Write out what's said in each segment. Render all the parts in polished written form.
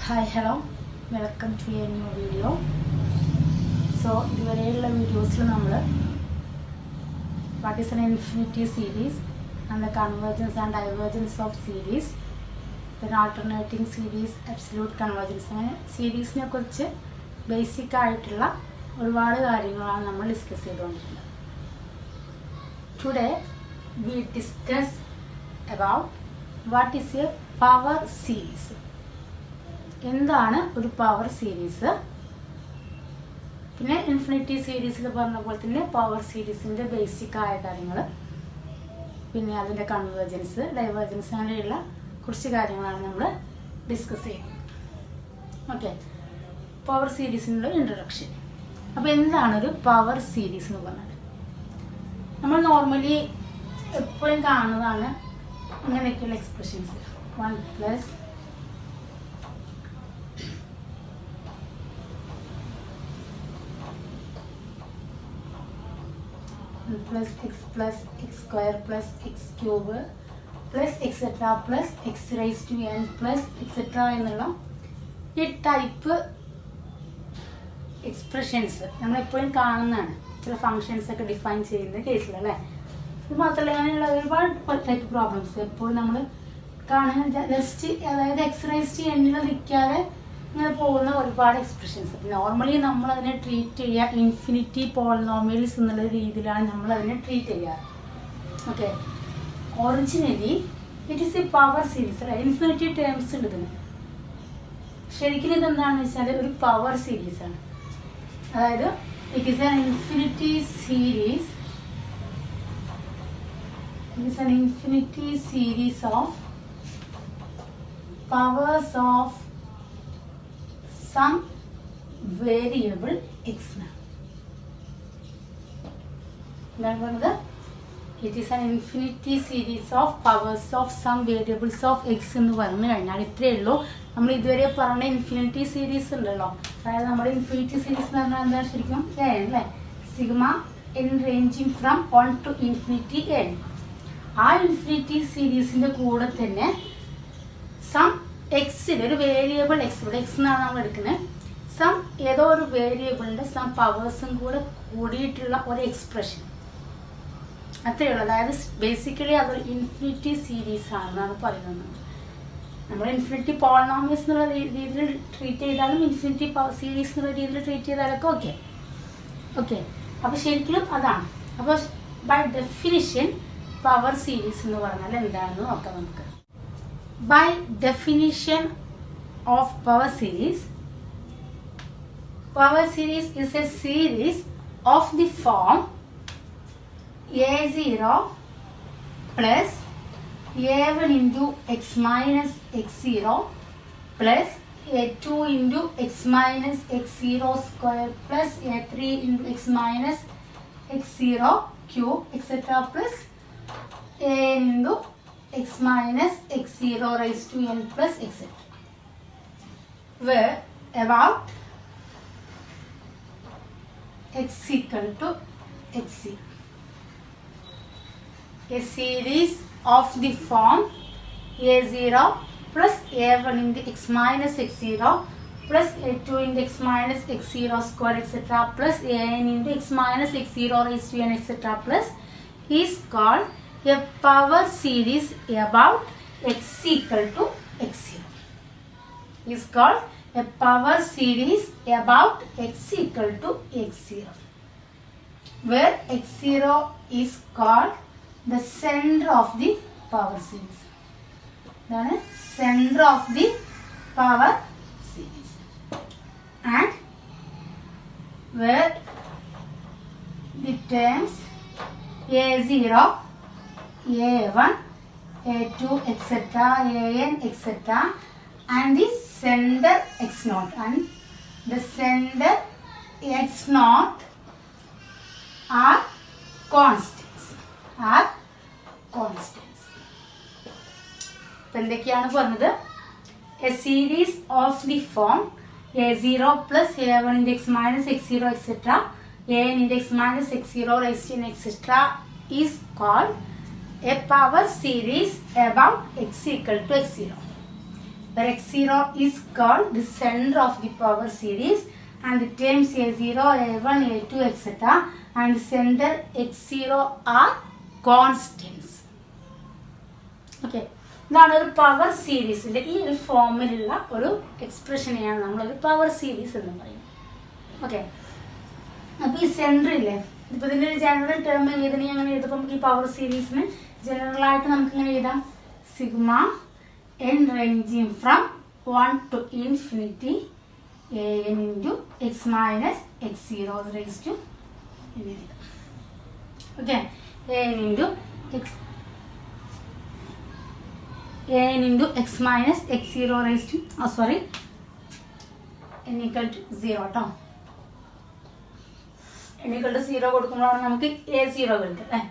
Hi, hello, welcome to a new video. So, ഇതുവരെയുള്ള വീഡിയോസിൽ നമ്മൾ what is an infinity series and the convergence and divergence of series, then alternating series, absolute convergence, അങ്ങനെ സീരീസിനെ കുറിച്ച് basic ആയിട്ടുള്ള ഒരുപാട് കാര്യങ്ങളാണ് നമ്മൾ ഡിസ്കസ് ചെയ്തുകൊണ്ടിരുന്നത്. Today we discuss about what is a power series. എന്താണ് ഒരു പവർ സീരീസ്? പിന്നെ ഇൻഫിനിറ്റി സീരീസിൽ പറഞ്ഞ പോലെ തന്നെ പവർ സീരീസിൻ്റെ ബേസിക് ആയ കാര്യങ്ങൾ, പിന്നെ അതിൻ്റെ കൺവേർജൻസ്, ഡൈവേർജൻസ്, അങ്ങനെയുള്ള കുറച്ച് കാര്യങ്ങളാണ് നമ്മൾ ഡിസ്കസ് ചെയ്യുന്നത്. ഓക്കെ, പവർ സീരീസിനുള്ള ഇൻട്രൊഡക്ഷൻ. അപ്പോൾ എന്താണൊരു പവർ സീരീസ് എന്ന് പറഞ്ഞാൽ, നമ്മൾ നോർമലി എപ്പോഴും കാണുന്നതാണ് ഇങ്ങനെയൊക്കെയുള്ള expressions. 1 + x plus x square plus x cube plus etc plus x raised to n plus etc എന്നുള്ള ഈ ടൈപ്പ് എക്സ്പ്രഷൻസ് നമ്മളെപ്പോഴും കാണുന്നതാണ് ചില ഫങ്ഷൻസ് ഒക്കെ ഡിഫൈൻ ചെയ്യുന്ന കേസിൽ, അല്ലേ? ഇത് മാത്രമല്ല, അങ്ങനെയുള്ള ഒരുപാട് ടൈപ്പ് പ്രോബ്ലംസ് എപ്പോഴും നമ്മൾ കാണുന്ന ജസ്റ്റ്, അതായത് എക്സ് റൈസ്ഡ് ടു എന്നിൽ നിൽക്കാതെ ഇങ്ങനെ പോകുന്ന ഒരുപാട് എക്സ്പ്രഷൻസ്. നോർമലി നമ്മൾ അതിനെ ട്രീറ്റ് ചെയ്യുക ഇൻഫിനിറ്റി പോളിനോമിയൽസ് എന്നുള്ള രീതിയിലാണ് നമ്മൾ അതിനെ ട്രീറ്റ് ചെയ്യാറ്. Okay, originally it is a power series, അല്ല, ഇൻഫിനിറ്റി ടേംസ് ഉണ്ട് ഇതിന്. ശരിക്കും ഇതെന്താണെന്ന് വെച്ചാൽ ഒരു പവർ സീരീസ് ആണ്. അതായത് it is an infinity series, it is an infinity series of powers of some variable x. എന്താണ് പറഞ്ഞത്? It is an infinity series of powers of some variables of x എന്ന് പറഞ്ഞു കഴിഞ്ഞാൽ ഇത്രയേ ഉള്ളൂ. നമ്മൾ ഇതുവരെ പറഞ്ഞ ഇൻഫിനിറ്റി സീരീസ് ഉണ്ടല്ലോ, അതായത് നമ്മുടെ ഇൻഫിനിറ്റി സീരീസ് എന്ന് പറഞ്ഞാൽ എന്താ ശരിക്കും? അല്ലേ, sigma N ranging from 1 to infinity n. ആ ഇൻഫിനിറ്റി സീരീസിന്റെ കൂടെ തന്നെ സം എക്സിൽ ഒരു വേരിയബിൾ എക്സ്, ഇവിടെ എക്സ് എന്നാണ് നമ്മൾ എടുക്കുന്നത്, സം ഏതോ ഒരു വേരിയബിളിൻ്റെ സം പവേഴ്സും കൂടെ കൂടിയിട്ടുള്ള ഒരു എക്സ്പ്രഷൻ, അത്രയേ ഉള്ളൂ. അതായത് ബേസിക്കലി അതൊരു ഇൻഫിനിറ്റി സീരീസ് ആണെന്നാണ് പറയുന്നത്. നമ്മൾ ഇൻഫിനിറ്റി പോളിനോമിയൽസ് എന്നുള്ള രീതിയിൽ ട്രീറ്റ് ചെയ്താലും ഇൻഫിനിറ്റി പവർ സീരീസ് എന്നുള്ള രീതിയിൽ ട്രീറ്റ് ചെയ്താലൊക്കെ ഓക്കെ. ഓക്കെ, അപ്പോൾ ശരിക്കും അതാണ്. അപ്പോൾ ബൈ ഡെഫിനിഷൻ പവർ സീരീസ് എന്ന് പറഞ്ഞാൽ എന്താണെന്ന് നോക്കാം നമുക്ക്. By definition of power series is a series of the form a0 plus a1 into x minus x0 plus a2 into x minus x0 square plus a3 into x minus x0 cube etc plus a into x minus x0 raised to n plus etc, where about x equal to x0. A series of the form a0 plus a1 into x minus x0 plus a2 into x minus x0 square etc plus an into x minus x0 raised to n etc plus is called a power series about x equal to x0. Is called a power series about x equal to x0, where x0 is called the center of the power series. That is center of the power series, and where the terms a0, a1, a2 etc, an etc and the center x0 and the center x0 are constants. എന്തൊക്കെയാണ് പറഞ്ഞത്? A series of the form a0 plus a1 into x minus x0 etc an into x minus x0 raised to n etc is called a power series about x equal to x0. where x0 is called the center of the power series and the terms a0, a1, a2 etc. and the center x0 are constants. Okay. ഇതാണ് ഒരു power സീരീസിൻ്റെ ഈ ഒരു ഫോമിലുള്ള ഒരു എക്സ്പ്രഷനെയാണ് നമ്മളൊരു power series എന്ന് പറയുന്നത്. Okay, അപ്പോൾ ഈ സെൻറ്ററില്ലേ, ഇപ്പോൾ ഇതിൻ്റെ ഒരു ജനറൽ ടേം എഴുതണമെങ്കിൽ അങ്ങനെ എഴുതുമ്പോൾ നമുക്ക് ഈ പവർ സീരീസിന് ജനറലായിട്ട് നമുക്ക് ഇങ്ങനെ എഴുതാം, sigma N ranging from 1 to infinity an into x minus x0 raised to n. Okay, an into x minus x0 raised to n equal to 0 കേട്ടോ. n equal to 0 കൊടുക്കുമ്പോഴാണ് നമുക്ക് a0 കിട്ടുക അല്ലേ.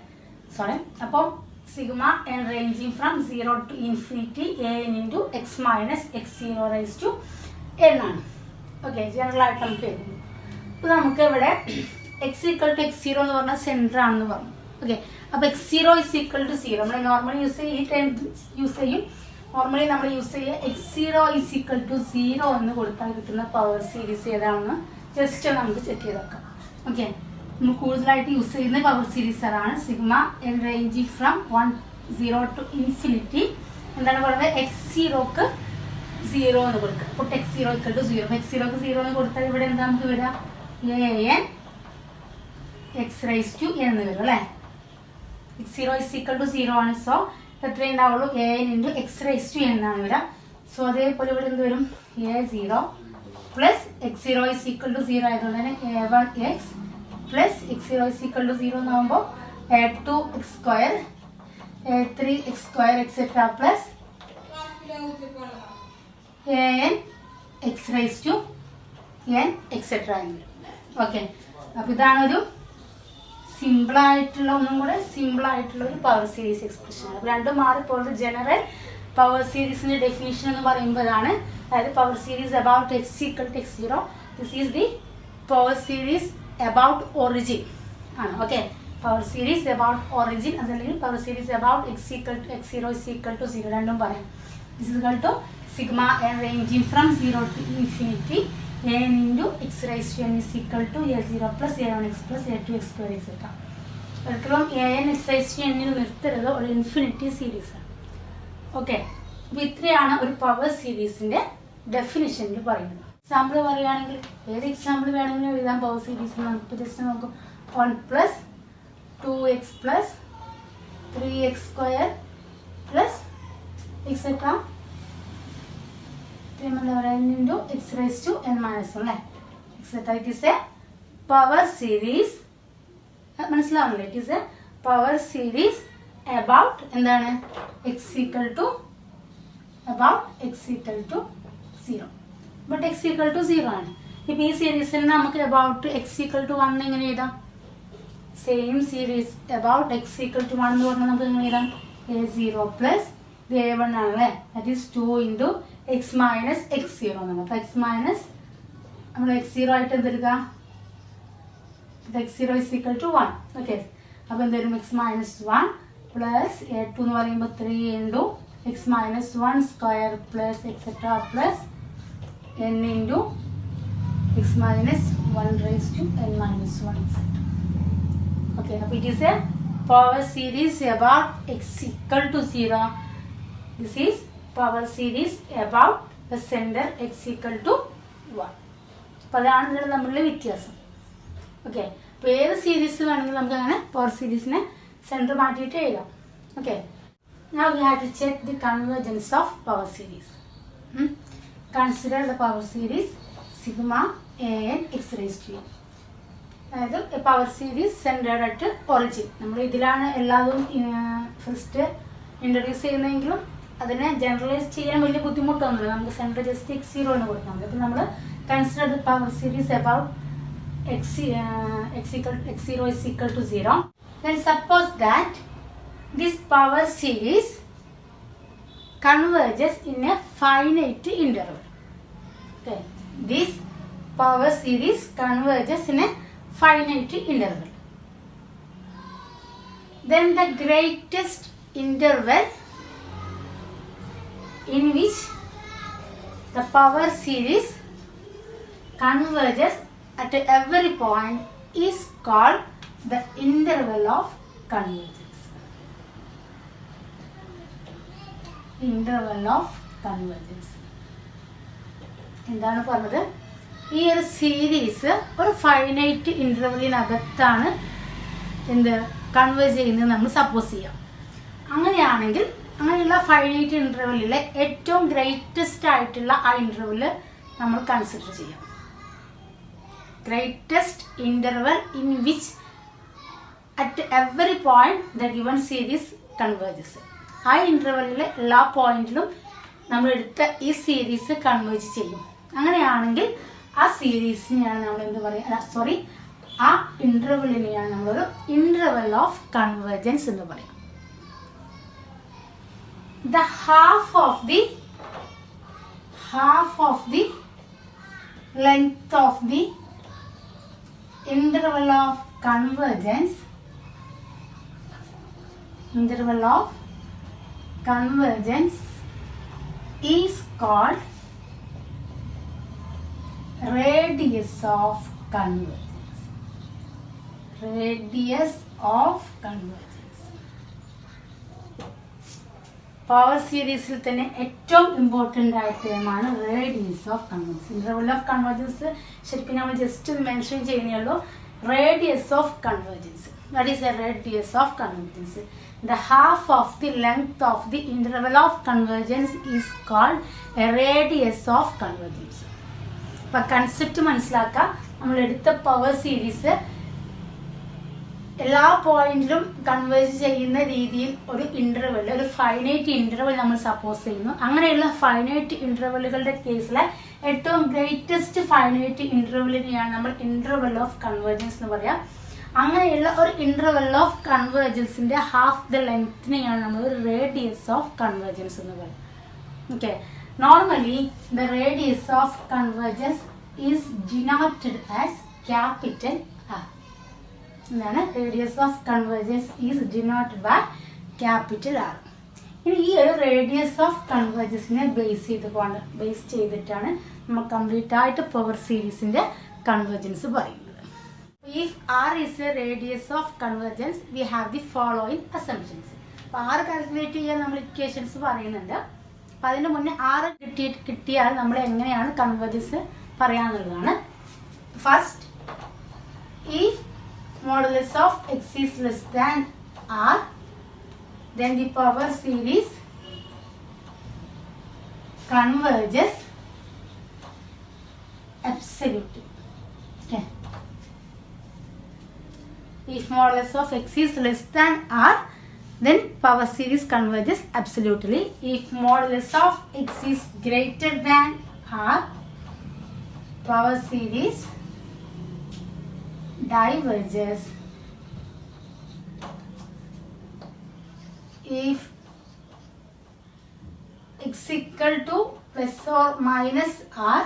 സോറി, അപ്പോൾ sigma n ranging from 0 to infinity an into x minus x0 raised to n ആണ്. Okay, ജനറലായിട്ട് നമുക്ക് എഴുതുന്നു. അപ്പോൾ നമുക്ക് ഇവിടെ x equal to x0 എന്ന് പറഞ്ഞാൽ സെൻറ്റർ ആണെന്ന് പറഞ്ഞു. ഓക്കെ, അപ്പോൾ x0 is equal to 0 നമ്മൾ നോർമലി യൂസ് ചെയ്യും, ഈ ടൈം യൂസ് ചെയ്യും. നോർമലി നമ്മൾ യൂസ് ചെയ്യുക x0 is equal to 0 എന്ന് കൊടുത്താൽ കിട്ടുന്ന പവർ സീരീസ് ഏതാണെന്ന് ജസ്റ്റ് നമുക്ക് ചെക്ക് ചെയ്ത് നോക്കാം. ഓക്കെ, നമ്മൾ കൂടുതലായിട്ട് യൂസ് ചെയ്യുന്ന പവർ സീരീസ് അതാണ് sigma N ranging from 0 to infinity. എന്താണ് പറയുന്നത്, x0ക്ക് 0 എന്ന് കൊടുക്കുക. അപ്പോൾ x0 equal to 0, x0ക്ക് 0 എന്ന് കൊടുത്താൽ ഇവിടെ എന്താ നമുക്ക് വരിക, an x raised to n എന്ന് വരും അല്ലേ. x0 is equal to 0 ആണ്. സോ എത്രയും ഉണ്ടാവുള്ളൂ, an into x raised to n ആണ് വരിക. സോ അതേപോലെ ഇവിടെ എന്ത് വരും, a0 plus x0 is equal to 0 ആയതുകൊണ്ട് തന്നെ a1x plus x0 is equal to 0 എന്നാകുമ്പോൾ a2x square a3x square etcetera plus an x raised to n etcetera എന്ന് വരും. ഓക്കെ, അപ്പോൾ ഇതാണൊരു സിമ്പിളായിട്ടുള്ള ഒരു പവർ സീരീസ് എക്സ്പ്രഷൻ. അപ്പോൾ രണ്ടും മാറിപ്പോയത് ജനറൽ പവർ സീരീസിൻ്റെ ഡെഫിനിഷൻ എന്ന് പറയുമ്പോഴാണ്, അതായത് power series about x equal to x0. This is the power series about origin ആണ്. Okay, power series about origin അതല്ലെങ്കിൽ power series about x equal to x0 is equal to 0 രണ്ടും പറയാം. This is equal to sigma n ranging from 0 to infinity an into x raised to n is equal to a0 plus a1x plus a2x square etc. ഒരിക്കലും an x raised to n നിർത്തരുത്, ഒരു infinity series ആണ്. Okay, അപ്പോൾ ഇത്രയാണ് ഒരു power സീരീസിൻ്റെ ഡെഫിനിഷനിൽ പറയുന്നത്. Example പറയുകയാണെങ്കിൽ ഏത് എക്സാമ്പിൾ വേണമെങ്കിലും എഴുതാം പവർ സീരീസ്. നമുക്ക് ജസ്റ്റ് നോക്കും, 1 plus 2x plus 3x square plus etcetera into x raised to n minus 1 അല്ലേ etcetera. It is a power series, മനസ്സിലാവുന്നില്ല, it is a power series about എന്താണ് x equal to 0, but x equal to 0 ആണ്. ഇപ്പോൾ ഈ സീരീസിന് നമുക്ക് about x equal to 1 എങ്ങനെ എഴുതാം, same series about x equal to 1 എന്ന് പറഞ്ഞാൽ നമുക്ക് എങ്ങനെ എഴുതാം, a0 പ്ലസ് a1 ആണല്ലേ, that is 2 into x minus x0 എന്നാണ്. അപ്പോൾ x മൈനസ് നമ്മൾ x0 ആയിട്ട് എന്തെടുക്കുക, x0 is equal to 1. Okay, അപ്പോൾ എന്തെങ്കിലും x minus 1 പ്ലസ് a2 എന്ന് പറയുമ്പോൾ 3 into x minus 1 square plus etcetera plus n into x minus 1 raised to n minus 1 etc. Okay, അപ്പോൾ it is a power series about x equal to 0. This is power series about the centre x equal to 1. അപ്പോൾ അതാണ് ഇതിൽ തമ്മിലുള്ള വ്യത്യാസം. Okay, അപ്പോൾ ഏത് series വേണമെങ്കിലും നമുക്ക് അങ്ങനെ പവർ സീരീസിനെ സെൻറ്റർ മാറ്റിയിട്ട് എഴുതാം. Okay, now we have to check the convergence of power series. Consider the power series sigma an x raised to n. അതായത് power series centred at origin. നമ്മൾ ഇതിലാണ് എല്ലാതും ഫസ്റ്റ് ഇൻട്രൊഡ്യൂസ് ചെയ്യുന്നതെങ്കിലും അതിനെ ജനറലൈസ് ചെയ്യാൻ വലിയ ബുദ്ധിമുട്ടൊന്നുമില്ല. നമുക്ക് സെൻറ്റർ ജസ്റ്റ് x0 എന്ന് കൊടുത്താൽ മതി. അപ്പോൾ നമ്മൾ consider the power series about x0 is equal to 0. Then suppose that this power series converges in a finite interval. Okay, this power series converges in a finite interval. Then the greatest interval in which the power series converges at every point is called the interval of convergence. Interval of convergence. എന്താണ് പറഞ്ഞത്? ഈ ഒരു series ഒരു finite ഇൻ്റർവെല്ലിനകത്താണ് converge ചെയ്യുന്നത് നമ്മൾ suppose ചെയ്യാം. അങ്ങനെയാണെങ്കിൽ അങ്ങനെയുള്ള ഫൈനൈറ്റ് ഇൻ്റർവെല്ലിലെ ഏറ്റവും ഗ്രേറ്റസ്റ്റ് ആയിട്ടുള്ള ആ ഇൻ്റർവെല്ല് നമ്മൾ കൺസിഡർ ചെയ്യാം. Greatest interval in which at every point the given series converges. ആ ഇൻ്റർവെല്ലിലെ എല്ലാ പോയിന്റിലും നമ്മൾ എടുത്ത ഈ സീരീസ് കൺവേർജ് ചെയ്യും. അങ്ങനെയാണെങ്കിൽ ആ സീരീസിനെയാണ് നമ്മൾ ആ ഇൻ്റർവെല്ലിനെയാണ് നമ്മളൊരു ഇൻ്റർവെൽ ഓഫ് കൺവേർജൻസ് എന്ന് പറയും. The half of the length of the interval of convergence is called radius of convergence. Power സീരീസിൽ തന്നെ ഏറ്റവും ഇമ്പോർട്ടൻ്റ് ആയ ടേമാണ് radius of convergence. Interval of convergence ശരിക്കും നമ്മൾ ജസ്റ്റ് മെൻഷൻ ചെയ്യുന്നേ radius of convergence. What is a radius of convergence? The half of the length of the interval of convergence is called a radius of convergence. അപ്പോൾ concept മനസ്സിലാക്കാം. നമ്മൾ എടുത്ത power series എല്ലാ പോയിന്റിലും converge ചെയ്യുന്ന രീതിയിൽ ഒരു ഇൻ്റർവെൽ, ഒരു ഫൈനൈറ്റ് ഇൻ്റർവെൽ നമ്മൾ സപ്പോസ് ചെയ്യുന്നു. അങ്ങനെയുള്ള ഫൈനൈറ്റ് ഇൻ്റർവെല്ലുകളുടെ കേസിലെ ഏറ്റവും ഗ്രേറ്റസ്റ്റ് ഫൈനൈറ്റ് ഇൻ്റർവെല്ലിനെയാണ് നമ്മൾ ഇൻ്റർവെൽ ഓഫ് കൺവേർജൻസ് എന്ന് പറയാം. അങ്ങനെയുള്ള ഒരു ഇൻ്റർവെൽ ഓഫ് കൺവേർജൻസിൻ്റെ ഹാഫ് ദ ലെങ്ത്തിനെയാണ് നമ്മൾ ഒരു റേഡിയസ് ഓഫ് കൺവേർജൻസ് എന്ന് പറയും. Okay, normally the radius of convergence is denoted as capital R. എന്താണ്? Radius of convergence is denoted by capital R. ഇനി ഈ ഒരു റേഡിയസ് ഓഫ് കൺവേർജൻസിനെ ബേസ് ചെയ്തിട്ടാണ് നമ്മൾ കംപ്ലീറ്റ് ആയിട്ട് പവർ സീരീസിന്റെ കൺവേർജൻസ് പറയുന്നത്. If R is a radius of convergence, we have the following assumptions. അപ്പോൾ R കാൽക്കുലേറ്റ് ചെയ്യാൻ നമ്മൾ ഇക്വേഷൻസ് പറയുന്നുണ്ട്. അപ്പോൾ അതിന് മുന്നേ R കിട്ടിയാൽ നമ്മൾ എങ്ങനെയാണ് കൺവേർജൻസ് പറയാന്നുള്ളതാണ്. First, if modulus of x is less than R, then the power series converges absolutely. Okay. If modulus of x is less than R, then power series converges absolutely. If modulus of x is greater than R, power series diverges. If x equal to plus or minus R,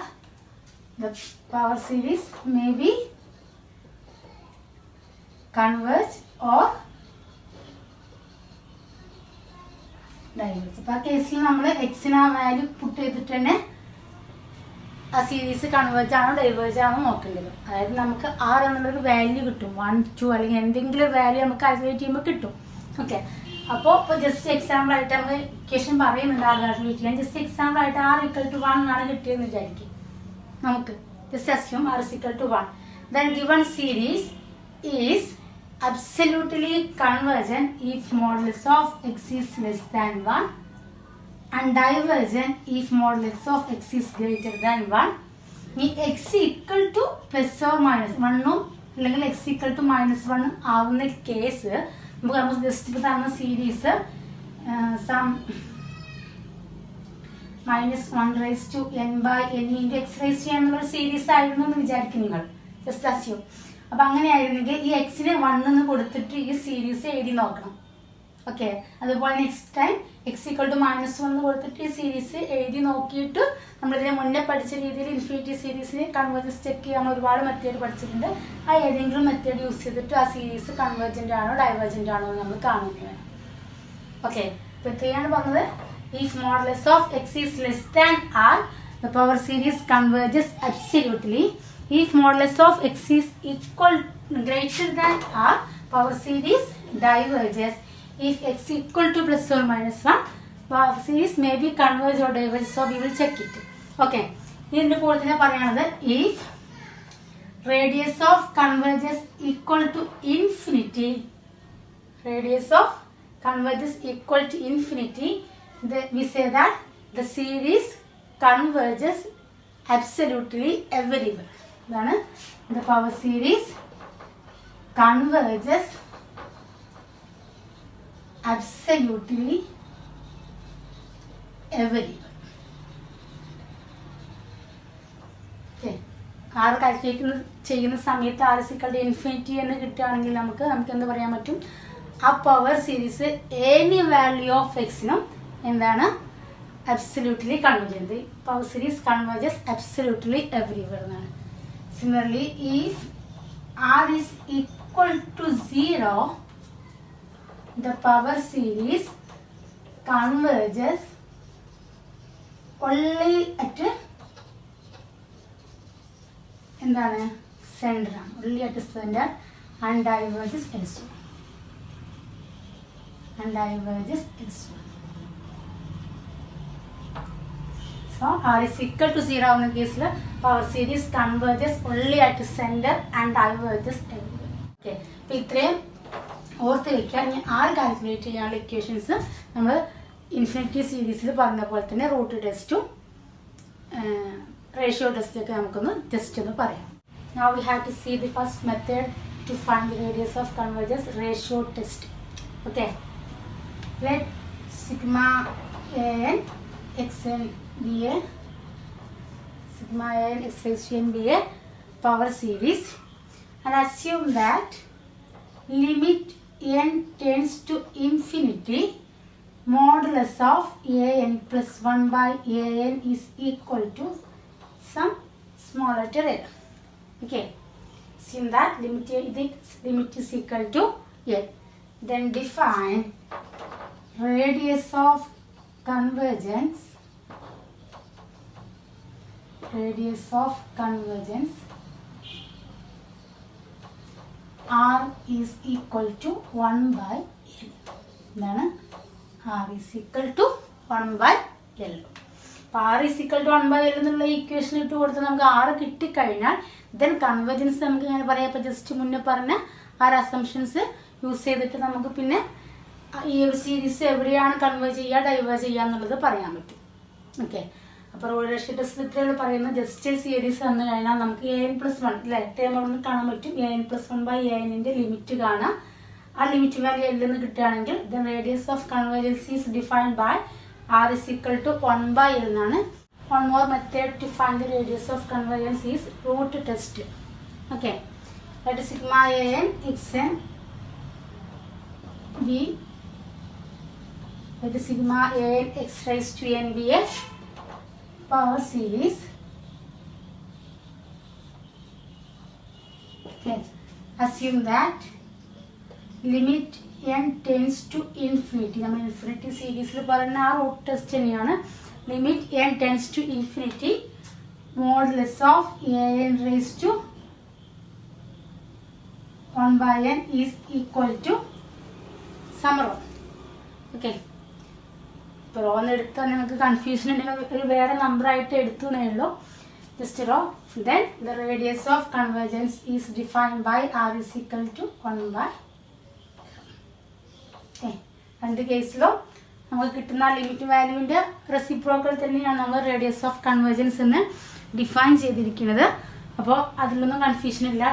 the power series may be converge or diverge. അപ്പോൾ ആ കേസിൽ നമ്മൾ എക്സിന് ആ value puttu ചെയ്തിട്ട് തന്നെ ആ series converge ആണോ ഡൈവേർജ് ആണോ നോക്കേണ്ടത്. അതായത് നമുക്ക് ആർ എന്നുള്ളൊരു വാല്യൂ കിട്ടും, 1, 2 അല്ലെങ്കിൽ എന്തെങ്കിലും ഒരു വാല്യൂ നമുക്ക് കാൽക്കുലേറ്റ് ചെയ്യുമ്പോൾ കിട്ടും. ഓക്കെ, അപ്പോൾ ജസ്റ്റ് എക്സാമ്പിൾ ആയിട്ട് നമുക്ക് ഇക്വേഷൻ പറയുന്നുണ്ട് ആർ കാൽക്കുലേറ്റ് ചെയ്യാൻ. ജസ്റ്റ് എക്സാമ്പിൾ ആയിട്ട് R = 1 ആണ് കിട്ടിയെന്ന് വിചാരിക്കും. നമുക്ക് just assume R = 1. Then given series is absolutely convergent if modulus of x is less than 1 and divergent if modulus of x is greater than 1. ഈ x equal to plus or minus 1 അല്ലെങ്കിൽ x equal to -1 ആവുന്ന case നമുക്ക് just ഇപ്പോൾ തന്ന series some -1/n/n(x) എന്നുള്ള series ആയിരുന്നു എന്ന് വിചാരിക്കും നിങ്ങൾ. Just assume. അപ്പം അങ്ങനെയായിരുന്നെങ്കിൽ ഈ എക്സിന് 1 എന്ന് കൊടുത്തിട്ട് ഈ സീരീസ് എഴുതി നോക്കണം. ഓക്കെ, അതുപോലെ നെക്സ്റ്റ് ടൈം x = -1 കൊടുത്തിട്ട് ഈ സീരീസ് എഴുതി നോക്കിയിട്ട് നമ്മളിതിനെ മുന്നേ പഠിച്ച രീതിയിൽ ഇൻഫിനിറ്റി സീരീസിന് കൺവേർജൻസ് ചെക്ക് ചെയ്യാൻ ഒരുപാട് മെത്തേഡ് പഠിച്ചിട്ടുണ്ട്. ആ ഏതെങ്കിലും മെത്തേഡ് യൂസ് ചെയ്തിട്ട് ആ സീരീസ് കൺവേർജൻ്റ് ആണോ ഡൈവേർജൻ്റ് ആണോ എന്ന് നമ്മൾ കാണുന്നത്. ഓക്കെ, ഇപ്പോൾ ഇത്രയാണ് പറഞ്ഞത്. If modulus of x is less than R, the power series converges absolutely if modulus of x is equal greater than r. Power series diverges if x equal to plus or minus 1. Power series may be converged or diverged, so we will check it. Okay, ഇതിന്റെ കൂടെ തന്നെ പറയുന്നത് if radius of converges equal to infinity, radius of converges equal to infinity, we say that the series converges absolutely everywhere. Then the power series converges absolutely everywhere. Okay. R calculate ചെയ്യുന്ന സമയത്ത് R = infinity എന്ന് കിട്ടുകയാണെങ്കിൽ നമുക്ക് എന്ത് പറയാൻ പറ്റും? ആ power series any value of എക്സിനും എന്താണ് absolutely convergent. Power series converges absolutely everywhere. Similarly, if R is equal to 0, the power series converges only at center, only at center, and diverges elsewhere. So R is equal to 0 in the case, power series converges only at the center and diverges everywhere. Okay, so ഇത്രയും ഓർത്ത് വെക്കുക. ഇനി R calculate ചെയ്യാനുള്ള equations നമ്മൾ infinity സീരീസിൽ പറഞ്ഞ പോലെ തന്നെ റൂട്ട് ടെസ്റ്റും റേഷ്യോ ടെസ്റ്റൊക്കെ നമുക്കൊന്ന് ജസ്റ്റ് ഒന്ന് പറയാം. Now we have to see the first method to find the radius of convergence, ratio test. Okay, let sigma n xn be a sigma n x raised to n be a power series, and assume that limit n tends to infinity, modulus of an plus 1 by an is equal to some small letter n. Okay, assume that limit is equal to n. Then define radius of convergence. R is equal to 1 by L. Then R is equal to 1 by L. അപ്പോൾ R is equal to 1 by L എന്നുള്ള equation ഇട്ട് കൊടുത്ത് നമുക്ക് R കിട്ടിക്കഴിഞ്ഞാൽ then convergence നമുക്ക് ഇങ്ങനെ പറയാം. ഇപ്പോൾ ജസ്റ്റ് മുന്നേ പറഞ്ഞ ആ അസംഷൻസ് യൂസ് ചെയ്തിട്ട് നമുക്ക് പിന്നെ ഈ ഒരു സീരീസ് എവിടെയാണ് കൺവേർജ് ചെയ്യുക ഡൈവേർജ് ചെയ്യുക എന്നുള്ളത് പറയാൻ പറ്റും. ഓക്കെ, അപ്പോൾ റേഷ്യോ ടെസ്റ്റ് ഇത്രയുള്ള പറയുന്നത് ജസ്റ്റ് സീരീസ് വന്നു കഴിഞ്ഞാൽ നമുക്ക് an+1 അല്ലേ ടേം അവിടെ നിന്ന് കാണാൻ പറ്റും. an+1 by an-ന്റെ ലിമിറ്റ് കാണാം. ആ ലിമിറ്റ് വാല്യൂ L എന്ന് കിട്ടുകയാണെങ്കിൽ then radius of convergence is defined by R is equal to 1 by L എന്നാണ്. One more method to find the radius of convergence is root test. Okay, that is sigma an xn be, that is sigma an x raised to n be a power series. Okay, assume that limit n tends to infinity. നമ്മൾ infinity സീരീസിൽ പറയുന്ന ആ root test തന്നെയാണ്. Limit n tends to infinity, modulus of an raised to 1 by n is equal to some rho. Okay, ഇപ്പോൾ raw എന്ന് എടുത്താൽ നിങ്ങൾക്ക് confusion ഉണ്ടെങ്കിൽ ഒരു വേറെ നമ്പർ ആയിട്ട് എടുത്തു എന്നേ ഉള്ളൂ. Just rho. Then the radius of convergence is defined by R is equal to 1 by. രണ്ട് കേസിലും നമുക്ക് കിട്ടുന്ന ലിമിറ്റ് വാല്യൂവിൻ്റെ റെസിപ്രോക്കൽ തന്നെയാണ് നമ്മൾ റേഡിയസ് ഓഫ് കൺവേർജൻസ് എന്ന് ഡിഫൈൻ ചെയ്തിരിക്കുന്നത്. അപ്പോൾ അതിലൊന്നും കൺഫ്യൂഷൻ ഇല്ല.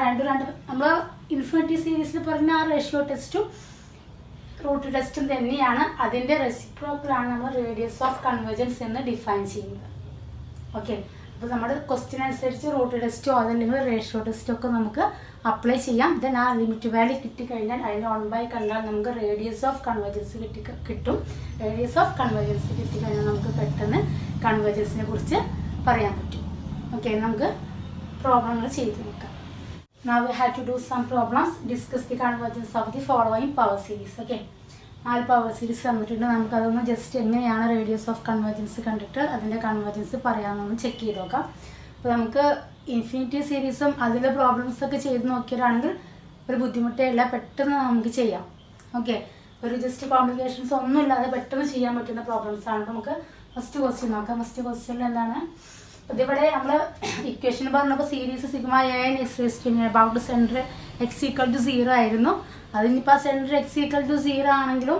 നമ്മൾ ഇൻഫിനിറ്റി സീരീസിൽ പറഞ്ഞ ആ റേഷ്യോ ടെസ്റ്റും റൂട്ട് ടെസ്റ്റും തന്നെയാണ്. അതിൻ്റെ റെസിപ്രോക്കലാണ് നമ്മൾ റേഡിയസ് ഓഫ് കൺവേർജൻസ് എന്ന് ഡിഫൈൻ ചെയ്യുന്നത്. ഓക്കെ, അപ്പോൾ നമ്മുടെ ക്വസ്റ്റ്യൻ അനുസരിച്ച് റൂട്ട് ടെസ്റ്റോ അതല്ലെങ്കിൽ റേഷ്യോ ടെസ്റ്റോ ഒക്കെ നമുക്ക് അപ്ലൈ ചെയ്യാം. ദെൻ ആ ലിമിറ്റ് വാല്യൂ കിട്ടിക്കഴിഞ്ഞാൽ അതിന് 1 by കണ്ടാൽ നമുക്ക് റേഡിയസ് ഓഫ് കൺവേർജൻസ് കിട്ടും. റേഡിയസ് ഓഫ് കൺവേർജൻസ് കിട്ടിക്കഴിഞ്ഞാൽ നമുക്ക് പെട്ടെന്ന് കൺവേർജൻസിനെ കുറിച്ച് പറയാൻ പറ്റും. ഓക്കെ, നമുക്ക് പ്രോബ്ലങ്ങൾ ചെയ്ത് നോക്കാം. Now we have to do some problems. Discuss the convergence of the following power series. Okay, 4 power series തന്നിട്ടുണ്ട്. നമുക്കതൊന്ന് ജസ്റ്റ് എങ്ങനെയാണ് റേഡിയസ് ഓഫ് കൺവേർജൻസ് കണ്ടിട്ട് അതിൻ്റെ കൺവേർജൻസ് പറയാമെന്നൊന്ന് ചെക്ക് ചെയ്ത് നോക്കാം. അപ്പോൾ നമുക്ക് ഇൻഫിനിറ്റി സീരീസും അതിലെ പ്രോബ്ലംസൊക്കെ ചെയ്ത് നോക്കിയതാണെങ്കിൽ ഒരു ബുദ്ധിമുട്ടേ ഇല്ല, പെട്ടെന്ന് നമുക്ക് ചെയ്യാം. ഓക്കെ, ഒരു ജസ്റ്റ് കോംപ്ലിക്കേഷൻസ് ഒന്നും ഇല്ലാതെ പെട്ടെന്ന് ചെയ്യാൻ പറ്റുന്ന പ്രോബ്ലംസാണ്. നമുക്ക് ഫസ്റ്റ് ക്വസ്റ്റ്യൻ നോക്കാം. ഫസ്റ്റ് ക്വസ്റ്റ്യനിൽ എന്താണ്, ഇതിവിടെ നമ്മൾ ഇക്വേഷൻ പറഞ്ഞപ്പോൾ series sigma a n x raise to about centre x equal to 0 ആയിരുന്നു. അതിനിപ്പോൾ സെൻറ്റർ എക്സ് ഈക്വൽ ടു 0 ആണെങ്കിലും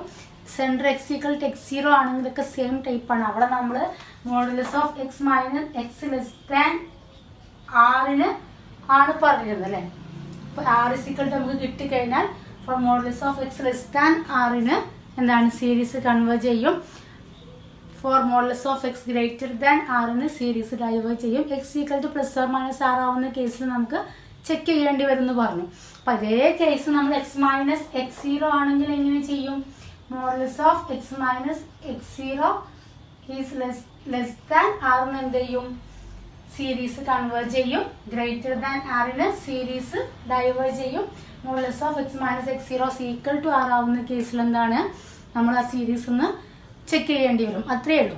centre x equal to x0 ആണെങ്കിലൊക്കെ സെയിം ടൈപ്പാണ്. അവിടെ നമ്മൾ modulus of x minus x less than ആറിന് ആണ് പറഞ്ഞിരുന്നത് അല്ലേ. അപ്പോൾ ആർ ഇസ് ഈക്വൽ ടു നമുക്ക് കിട്ടിക്കഴിഞ്ഞാൽ for modulus of x less than ആറിന് എന്താണ് സീരീസ് കൺവേർജ് ചെയ്യും. For modulus of x greater than ആറിന് സീരീസ് ഡൈവേർജ് ചെയ്യും. X equal to plus or minus R ആവുന്ന കേസിൽ നമുക്ക് ചെക്ക് ചെയ്യേണ്ടി വരും എന്ന് പറഞ്ഞു. അപ്പം അതേ കേസ് നമ്മൾ എക്സ് മൈനസ് x0 ആണെങ്കിൽ എങ്ങനെ ചെയ്യും? Modulus of x minus x0 is less than ആറിന് എന്ത് ചെയ്യും? സീരീസ് കൺവേർജ് ചെയ്യും. ഗ്രേറ്റർ ദാൻ ആറിന് സീരീസ് ഡൈവേർജ് ചെയ്യും. Modulus of x minus x0 equal to R ആവുന്ന കേസിൽ എന്താണ് നമ്മൾ ആ സീരീസ് ഒന്ന് ചെക്ക് ചെയ്യേണ്ടി വരും. അത്രയേ ഉള്ളൂ.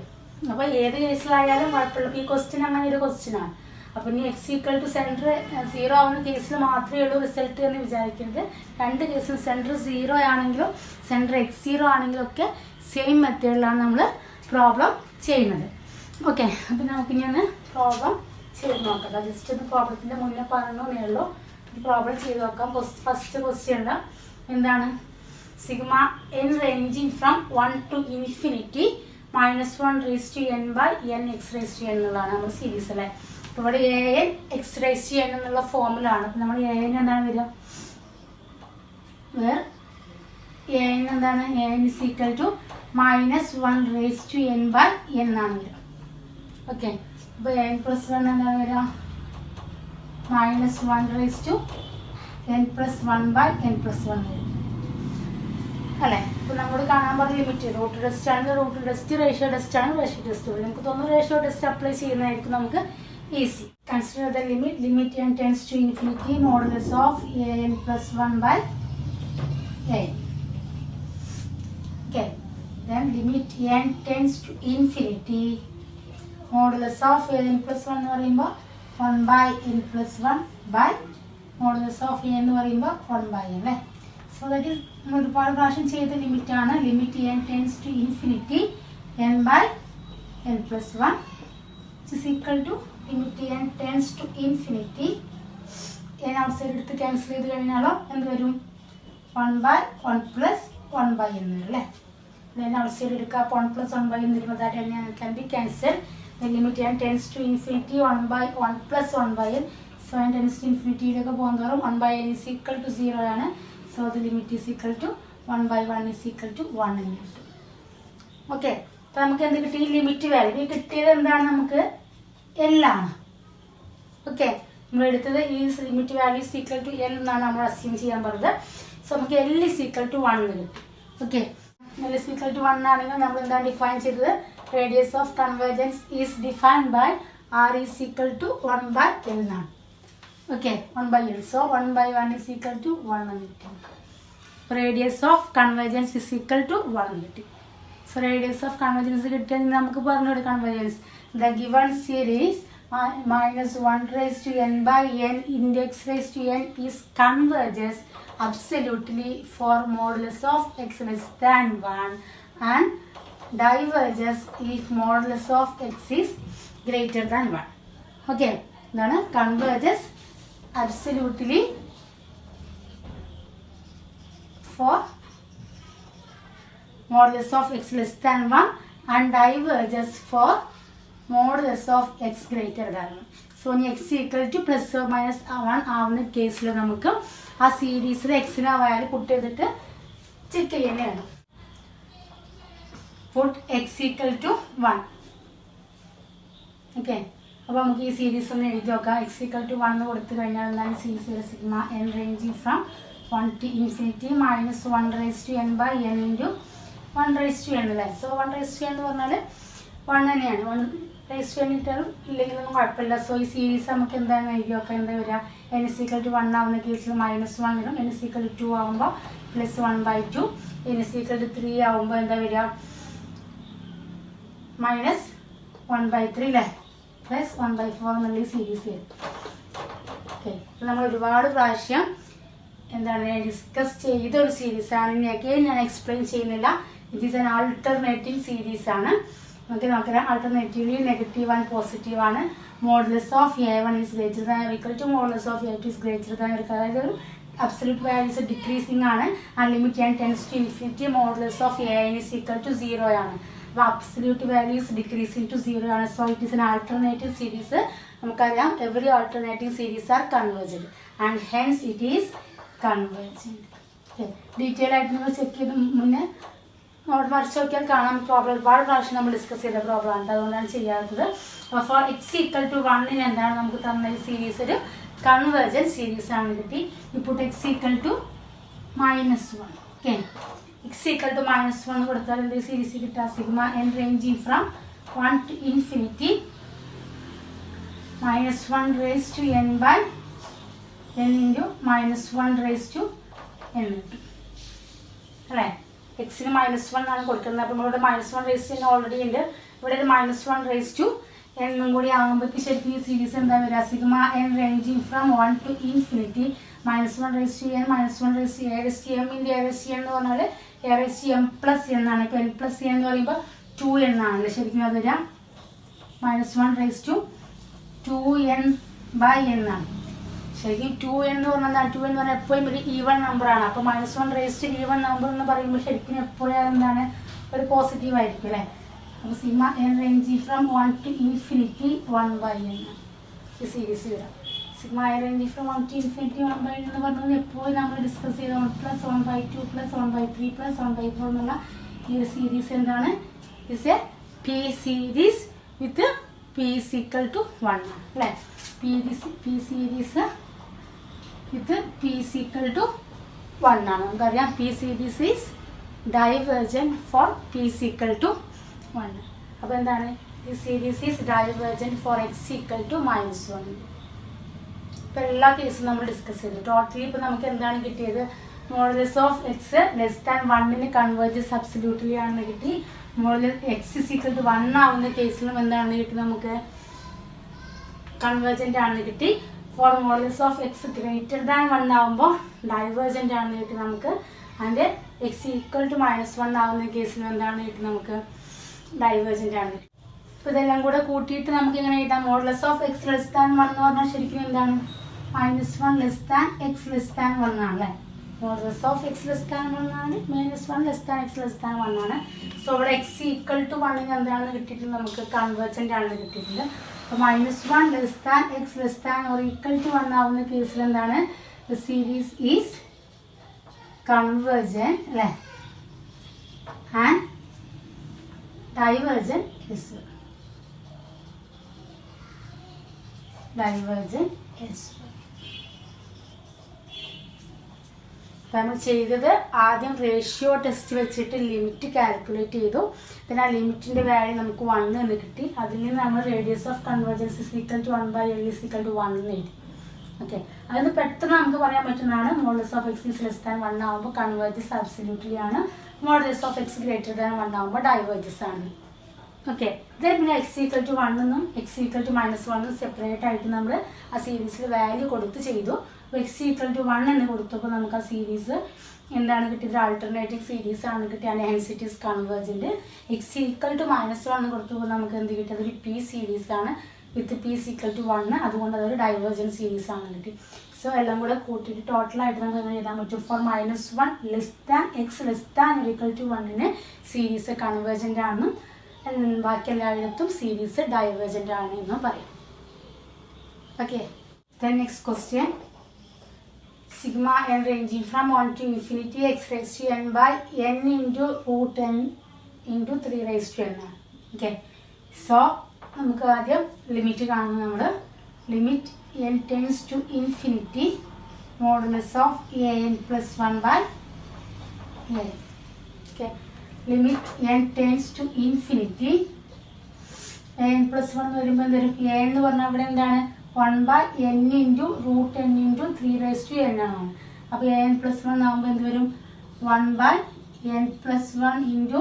അപ്പോൾ ഏത് കേസിലായാലും കുഴപ്പമില്ല. ഈ ക്വസ്റ്റ്യൻ അങ്ങനെ ഒരു ക്വസ്റ്റ്യനാണ്. അപ്പോൾ ഇനി എക്സ് ഈക്വൽ ടു സെൻറ്റർ 0 ആവുന്ന കേസിൽ മാത്രമേ ഉള്ളൂ റിസൾട്ട് എന്ന് വിചാരിക്കരുത്. രണ്ട് കേസിൽ സെൻറ്റർ 0 ആണെങ്കിലും സെൻറ്റർ x0 ആണെങ്കിലും ഒക്കെ സെയിം മെത്തേഡിലാണ് നമ്മൾ പ്രോബ്ലം ചെയ്യുന്നത്. ഓക്കെ, അപ്പം നമുക്കിനി ഒന്ന് പ്രോബ്ലം ചെയ്ത് നോക്കാം. ജസ്റ്റ് ഒന്ന് പ്രോബ്ലത്തിൻ്റെ മുന്നേ പറഞ്ഞേ ഉള്ളൂ. പ്രോബ്ലം ചെയ്ത് നോക്കാം. ഫസ്റ്റ് ക്വസ്റ്റ്യൻ എന്താണ്? Sigma n ranging from 1 to infinity -1 raised to n by n x raised to n എന്നുള്ളതാണ് നമ്മൾ സീരീസ് അല്ലേ. അപ്പോൾ ഇവിടെ an x raised to n എന്നുള്ള ഫോമിലാണ്. അപ്പോൾ നമ്മൾ an എന്താണ് വരിക? വേർ an എന്താണ്? an is equal to -1 raised to n by n ആണ് വരിക. ഓക്കെ, അപ്പോൾ n plus 1 എന്താണ് വരിക? -1 raised to n plus 1 by n plus 1 വരും അല്ലേ. ഇപ്പോൾ നമ്മൾ കാണാൻ പറഞ്ഞ ലിമിറ്റ് റൂട്ട് ടെസ്റ്റ് ആണെങ്കിൽ റൂട്ട് ടെസ്റ്റ്, റേഷ്യോ ടെസ്റ്റ് ആണെങ്കിൽ റേഷ്യോ ടെസ്റ്റ്. നമുക്ക് തോന്നുന്നു റേഷ്യോ ടെസ്റ്റ് അപ്ലൈ ചെയ്യുന്നതായിരിക്കും നമുക്ക് easy. Consider the limit n tends to infinity modulus of an plus 1 by a. Okay, then limit n tends to infinity modulus of an plus 1 എന്ന് പറയുമ്പോൾ 1 by n plus 1 by modulus of a എന്ന് പറയുമ്പോൾ 1 by n അല്ലേ. So that is നമ്മൾ ഒരുപാട് പ്രാവശ്യം ചെയ്ത ലിമിറ്റാണ്. Limit n tends to infinity n by n plus 1 is equal to limit n tends to infinity n outside എടുത്ത് cancel ചെയ്ത് കഴിഞ്ഞാലോ എന്ത് വരും? 1 by 1 plus 1 by എന്ന് വരും അല്ലേ. n ഔട്ട്സൈഡ് എടുക്കുക, 1 plus 1 by എന്ന് വരുമ്പോൾ that n can be cancelled. The limit n tends to infinity 1 by 1 plus 1 by n. So n tends to infinity ഇതൊക്കെ പോകുന്നതോറും 1 by n is equal to 0 ആണ്. So the limit is equal to 1 by 1 is equal to 1 എന്ന് കിട്ടും. Okay, അപ്പോൾ നമുക്ക് എന്ത് കിട്ടി? Limit value കിട്ടിയത് എന്താണ്? നമുക്ക് L ആണ്. ഓക്കെ, നമ്മൾ എടുത്തത് ഈ limit value is equal to L എന്നാണ് നമ്മൾ അസ്യൂം ചെയ്യാൻ പറഞ്ഞത്. സോ നമുക്ക് L is equal to 1 എന്ന് കിട്ടും. Okay, L is equal to 1 ആണെങ്കിൽ നമ്മൾ എന്താണ് ഡിഫൈൻ ചെയ്തത്? Radius of convergence is defined by R is equal to 1 by L എന്നാണ്. Okay, 1 by L. So 1 by 1 is equal to 1 എന്ന് കിട്ടും. Radius of convergence is equal to 1 കിട്ടി. So radius of convergence കിട്ടിയാൽ നമുക്ക് പറഞ്ഞോട് convergence the given series -1 raised to n by n index raised to n is converges absolutely for modulus of x less than 1 and diverges if modulus of x is greater than 1. Okay, then converges absolutely for modulus of x less than 1 and diverges for modulus of x greater than 1. So ഇനി x equal to plus or minus 1 ആവുന്ന കേസിൽ നമുക്ക് ആ സീരീസിൽ എക്സിന് value puttu ചെയ്തിട്ട് check ചെയ്യുന്നതാണ്. Put x equal to 1. Okay, അപ്പോൾ നമുക്ക് ഈ സീരീസ് ഒന്ന് എഴുതി നോക്കാം. x equal to 1 എന്ന് കൊടുത്തു കഴിഞ്ഞാൽ എന്താണ് സീരീസിലെ sigma n ranging from 1 to infinity -1 raised to n by n into 1 raised to n അല്ലേ. സോ 1 raised to n എന്ന് പറഞ്ഞാൽ 1 തന്നെയാണ്. റേസ് ടു n ഇട്ടാലും ഇല്ലെങ്കിലൊന്നും കുഴപ്പമില്ല. സോ ഈ സീരീസ് നമുക്ക് എന്താണെന്ന് എഴുതി നോക്കാം. എന്താ വരിക, n = 1 ആവുന്ന കേസിൽ -1 വരും, n = 2 ആകുമ്പോൾ +1/2, n = 3 ആകുമ്പോൾ എന്താ വരിക, -1/3 അല്ലേ, +1/4 എന്നുള്ള ഈ സീരീസ് വരും. ഓക്കെ, അപ്പോൾ നമ്മൾ ഒരുപാട് പ്രാവശ്യം എന്താണ് ഡിസ്കസ് ചെയ്ത ഒരു സീരീസാണ്. ഇനി അഗെയിൻ ഞാൻ എക്സ്പ്ലെയിൻ ചെയ്യുന്നില്ല. It is an alternative series ആണ്. നമുക്ക് നോക്കാം. ആൾട്ടർനേറ്റീവ്ലി നെഗറ്റീവ് ആൻഡ് പോസിറ്റീവ് ആണ്. Modulus of A1 is greater than or equal to modulus of A2 is greater than or, അതായത് ഒരു അബ്സല്യൂട്ട് വാല്യൂസ് ഡിക്രീസിങ് ആണ്. And limit n tends to infinity. Modulus of An is equal to 0 ആണ്. അപ്പോൾ absolute values decreasing to 0 ആണ്. So it is an alternative series. നമുക്കറിയാം every alternative series R convergent and hence it is convergent. Okay, detail ആയിട്ട് നിങ്ങൾ check ചെയ്ത് മുന്നേ not മറിച്ച് നോക്കിയാൽ കാണാം. പ്രോബ്ലം ഒരുപാട് പ്രാവശ്യം നമ്മൾ ഡിസ്കസ് ചെയ്ത പ്രോബ്ലം ആണ്, അതുകൊണ്ടാണ് ചെയ്യാത്തത്. അപ്പോൾ ഫോർ x = 1 എന്താണ് നമുക്ക് തന്ന ഈ സീരീസ് ഒരു കൺവേർജന്റ് സീരീസ് ആണ് കിട്ടി. ഇപ്പോൾ x = -1. ഓക്കെ, x = -1 കൊടുത്താൽ എന്ത് സീരീസ് കിട്ടുക, n ranging from 1 to infinity -1 raised to n by n into -1 raised to n കിട്ടും അല്ലേ. എക്സിന് -1 ആണ് കൊടുക്കുന്നത്. അപ്പോൾ നമ്മളിവിടെ -1 raised to n ഓൾറെഡി ഉണ്ട്. ഇവിടെ ഒരു -1 raised to n കൂടി ആകുമ്പോഴേക്ക് ശരിക്കും ഈ സീരീസ് എന്താ വരിക, n ranging from 1 to infinity -1 raised to n -1 raised to a raised to m into a raised to n എന്ന് പറഞ്ഞാൽ a raised to m plus n ആണ്. ഇപ്പോൾ n plus n എന്ന് പറയുമ്പോൾ 2n ആണല്ലേ ശരിക്കും അത് വരിക. -1 raised to 2n by n ആണ്. ശരിക്കും 2n എന്ന് പറഞ്ഞാൽ 2n എന്ന് പറഞ്ഞാൽ എപ്പോഴും ഒരു ഈവൺ നമ്പറാണ്. അപ്പോൾ -1 raised to ഈവൺ നമ്പർ എന്ന് പറയുമ്പോൾ ശരിക്കും എപ്പോഴും എന്താണ് ഒരു പോസിറ്റീവ് ആയിരിക്കും അല്ലേ. അപ്പോൾ n ranging from 1 to infinity 1 by n ഈ സീരീസ് വരാം. n ranging from 1 to infinity 1 by n എന്ന് പറഞ്ഞത് എപ്പോഴും നമ്മൾ ഡിസ്കസ് ചെയ്ത 1 + 1/2 + 1/3 + 1/4 എന്നുള്ള ഈ ഒരു സീരീസ് എന്താണ്, is a p series with p = 1 അല്ലേ. p സീരീസ് വിത്ത് p = 1 ആണ്. നമുക്കറിയാം p series is divergent for p = 1. അപ്പോൾ എന്താണ്, ഈ series is divergent for x = -1. ഇപ്പോൾ എല്ലാ കേസും നമ്മൾ ഡിസ്കസ് ചെയ്തു. ടോട്ടലി ഇപ്പോൾ നമുക്ക് എന്താണ് കിട്ടിയത്, modulus of x <1 converges absolutely ആണെന്ന് കിട്ടി. മോഡുലസ് x = 1 ആവുന്ന കേസിലും എന്താണെന്ന് കിട്ടി, നമുക്ക് കൺവേർജന്റ് ആണെന്ന് കിട്ടി. ഫോർ മോഡുലസ് ഓഫ് x > 1 ആവുമ്പോൾ ഡൈവേർജന്റ് ആണെന്ന് കിട്ടി നമുക്ക്. ആൻഡ് x = -1 ആവുന്ന കേസിലും എന്താണ് കിട്ടി, നമുക്ക് ഡൈവേർജന്റ് ആണ്. അപ്പോൾ ഇതെല്ലാം കൂടെ കൂട്ടിയിട്ട് നമുക്ക് ഇങ്ങനെ എഴുതാം. മോഡുലസ് ഓഫ് x <1 എന്ന് പറഞ്ഞാൽ ശരിക്കും എന്താണ്, -1 x <1 ആണല്ലേ. മോഡുലസ് ഓഫ് x <1 ആണ്, -1 x <1 ആണ്. സോ ഇവിടെ x = 1 എന്താണെന്ന് കിട്ടിയിട്ടുണ്ട്, നമുക്ക് കൺവേർജന്റ് ആണെന്ന് കിട്ടിയിട്ടുണ്ട്. അപ്പോൾ -1 x < or equal to 1 ആവുന്ന കേസിൽ എന്താണ്, the series is convergent അല്ലേ, and divergent as well. Divergent as well. നമ്മൾ ചെയ്തത് ആദ്യം റേഷ്യോ ടെസ്റ്റ് വെച്ചിട്ട് ലിമിറ്റ് കാൽക്കുലേറ്റ് ചെയ്തു. പിന്നെ ആ ലിമിറ്റിൻ്റെ വാല്യൂ നമുക്ക് 1 എന്ന് കിട്ടി. അതിൽ നിന്ന് നമ്മൾ radius of convergence = 1 by L = 1 എന്ന് എഴുതി. ഓക്കെ, അതിന് പെട്ടെന്ന് നമുക്ക് പറയാൻ പറ്റുന്നതാണ് മോഡുലസ് ഓഫ് x <1 ആകുമ്പോൾ കൺവേർജസ് അബ്സല്യൂട്ട്ലി ആണ്, മോഡുലസ് ഓഫ് x > 1 ആകുമ്പോൾ ഡൈവേർജസ് ആണ്. ഓക്കെ, ഇതേ പിന്നെ x = 1 എന്നും x = -1 സെപ്പറേറ്റ് ആയിട്ട് നമ്മൾ ആ സീരീസിൽ വാല്യൂ കൊടുത്ത് ചെയ്തു. അപ്പോൾ x = 1 എന്ന് കൊടുത്തപ്പോൾ നമുക്ക് ആ സീരീസ് എന്താണ് കിട്ടിയത്, ആൾട്ടർനേറ്റീവ് സീരീസ് ആണ് കിട്ടിയത്. Hence it is convergent. x = -1 കൊടുത്തപ്പോൾ നമുക്ക് എന്ത് കിട്ടിയത്, ഒരു p സീരീസ് ആണ് വിത്ത് p = 1. അതുകൊണ്ട് അതൊരു ഡൈവേർജന്റ് സീരീസ് ആണ് കിട്ടി. സോ എല്ലാം കൂടെ കൂട്ടിയിട്ട് ടോട്ടലായിട്ട് നമുക്ക് എങ്ങനെ എഴുതാൻ പറ്റും, ഫോർ -1 x < 1 സീരീസ് കൺവേർജന്റ് ആണെന്നും ബാക്കി എല്ലായിടത്തും സീരീസ് ഡൈവേർജന്റ് ആണ് എന്നും പറയും. Okay, then next question, n ranging from 1 to infinity x raised to n by n into √n into 3 raised to n ആണ്. ഓക്കെ, സോ നമുക്ക് ആദ്യം ലിമിറ്റ് കാണുന്നത്, നമ്മൾ limit n tends to infinity modulus of an plus 1 by a. Okay, limit n tends to infinity N plus one വരുമ്പോൾ എന്ത് വരും? A എന്ന് പറഞ്ഞാൽ ഇവിടെ എന്താണ്? 1/n into root n into 3n ആണ്. അപ്പോൾ എൻ പ്ലസ് വൺ ആകുമ്പോൾ എന്ത് വരും? 1/n plus one into